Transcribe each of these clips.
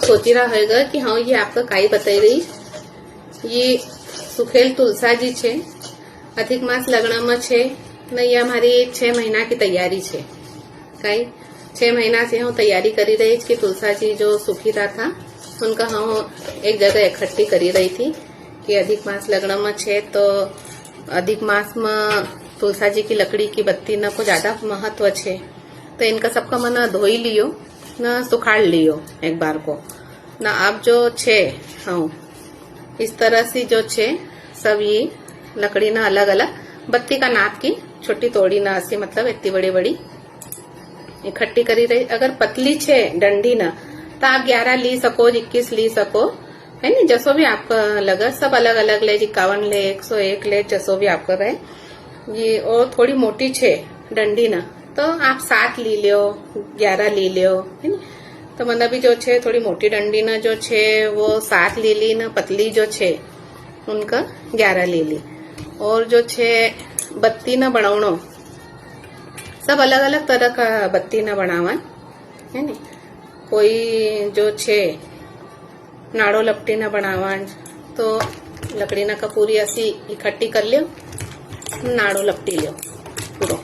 सोची रहा होगा कि हाँ ये आपका काई बताई रही। ये सुखेल तुलसाजी छे, अधिक मास लगना में छे न। ये हमारी 6 महीना की तैयारी छे। काई 6 महीना से हम तैयारी करी रही कि तुलसाजी जो सुखीता था उनका हम एक जगह इकट्ठी करी रही थी कि अधिक मास लगना में छे तो अधिक मास में तुलसाजी की लकड़ी की बत्ती न को ज्यादा महत्व छे। तो इनका सबका मन धोई लियो न सुखाड़ लियो एक बार को न। अब जो छे हाँ इस तरह से जो छे सब ये लकड़ी ना अलग अलग बत्ती का नाप की छोटी तोड़ी ना ऐसी मतलब इतनी बड़ी बड़ी इकट्ठी करी रही। अगर पतली छे डंडी ना तो आप 11 ली सको 21 ली सको है नी, जसो भी आपका लगा। सब अलग अलग ले 51 ले 101 ले जसो भी आपका रहे ये। और थोड़ी मोटी छे डंडी ना तो आप 7 ली लियो 11 ली लियो है नी। तो मतलब भी जो छे थोड़ी मोटी डंडी ना जो छे वो 7 ली ली ना, पतली जो छे उनका 11 ली ली। और जो छे बत्ती ना बनावनो सब अलग अलग तरह का बत्ती ना बनावा है नी। कोई जो छे नाड़ो लपटी ना बनावा तो लकड़ी ना का पूरी ऐसी इकट्ठी कर लियो, नाड़ो लपटी लियो पूरो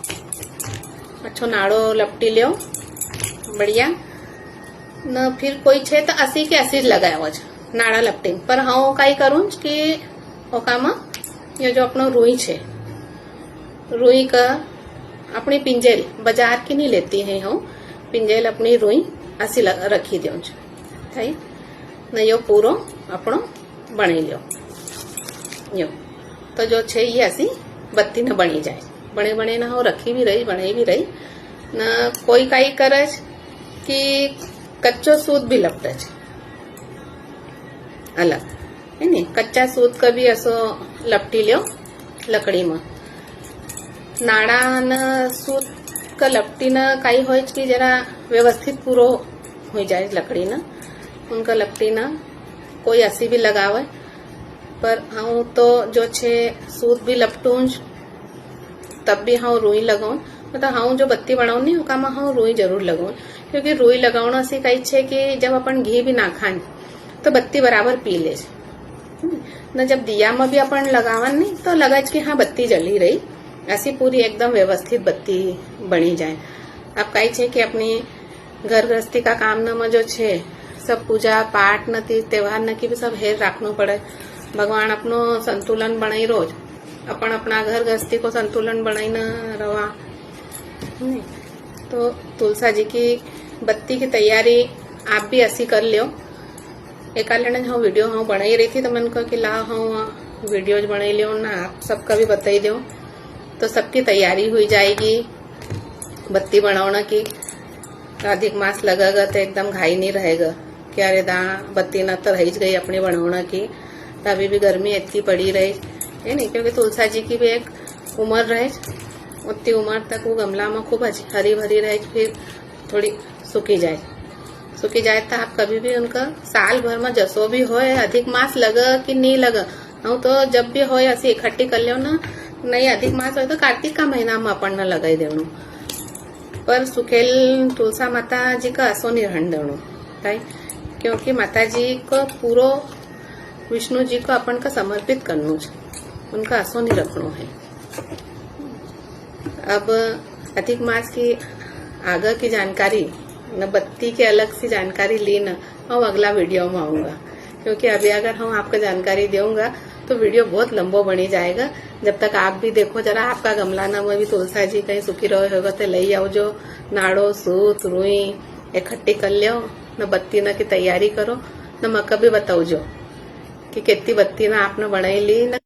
अच्छो नाड़ो लपटी लियो बढ़िया न। फिर कोई छे तो 80 के 80 लगाया नाड़ा लपटी पर हाँ कई करूँ कि ओकामा ये जो अपनो रुई छे रुई का अपनी पिंजेल बाजार की नहीं लेती है हम पिंजेल अपनी रुई ऐसी रखी दो थी न। यो पूरो अपनो बनी लियो यो तो जो छे ये ऐसी बत्ती न बनी जाए। बने बने ना हो रखी भी रही बने भी रही न। कोई कई करे कि कच्चो सूत भी लपटे अलग है नी। कच्चा सूत का भी ऐसो लपटी लियो लकड़ी में। नाड़ा न सूत का लपटी न कई हो कि जरा व्यवस्थित पूरो हो जाए लकड़ी न उनका लपटी न। कोई ऐसी भी लगावे पर हाँ तो जो छे सूत भी लपटूं तब भी हाँ रुई लगाऊं। मतलब हाँ जो बत्ती बनाऊ नहीं उसका में हाँ रुई जरूर लगाऊं क्योंकि रुई लगाना से कई छे कि जब अपन घी भी ना खाएं तो बत्ती बराबर पी ले न। जब दिया में भी अपन लगावन नहीं तो लगा कि हाँ बत्ती जली रही ऐसी पूरी एकदम व्यवस्थित बत्ती बनी जाए। अब कई छे कि अपनी घर गृहस्थी का काम न में जो छे सब पूजा पाठ न तीज त्योहार न की भी सब हेर रखना पड़े। भगवान अपनो संतुलन बनाई रोज अपन अपना घर गृहस्थी को संतुलन बनाई न रवा। तो तुलसा जी की बत्ती की तैयारी आप भी ऐसी कर लियो। एक हाँ वीडियो हाँ बनाई रही थी तो मैंने कहा कि ला हाँ वीडियोज बनाई लियो ना आप सबका भी बताई दो तो सबकी तैयारी हुई जाएगी बत्ती बनाना की। अधिक मास लगेगा तो एकदम घाई नहीं रहेगा कि अरे दा बत्ती न तो रही गई अपनी बनाना की। तो अभी भी गर्मी इतनी पड़ी रही है नहीं क्योंकि तुलसा जी की भी एक उम्र रहे उतनी उम्र तक वो गमला में खूब हरी भरी रहे फिर थोड़ी सूखी जाए तो आप कभी भी उनका साल भर में जसो भी हो अधिक मास लगा कि नहीं लगा हाँ तो जब भी हो ऐसी इकट्ठी कर लियो ना। नहीं अधिक मास हो तो कार्तिक का महीना में अपन न लगाई देणु पर सुखेल तुलसा माता जी का असो नहीं रहन देणु ताई क्योंकि माता जी को पूरो विष्णु जी को अपन का समर्पित करना उनका असो नहीं रखना है। अब अधिक मास की आगे की जानकारी न बत्ती के अलग सी जानकारी ली न हम अगला वीडियो में आऊंगा क्योंकि अभी अगर हम आपको जानकारी दूंगा तो वीडियो बहुत लंबो बनी जाएगा। जब तक आप भी देखो जरा आपका गमला न में भी तुलसा जी कहीं सुखी रहे होगा तो ले आओ जो नाड़ो सूत रुई इकट्ठी कर लियो न बत्ती न की तैयारी करो न मका भी बताओ जो कि कितनी बत्ती ना आपने बनाई ली न।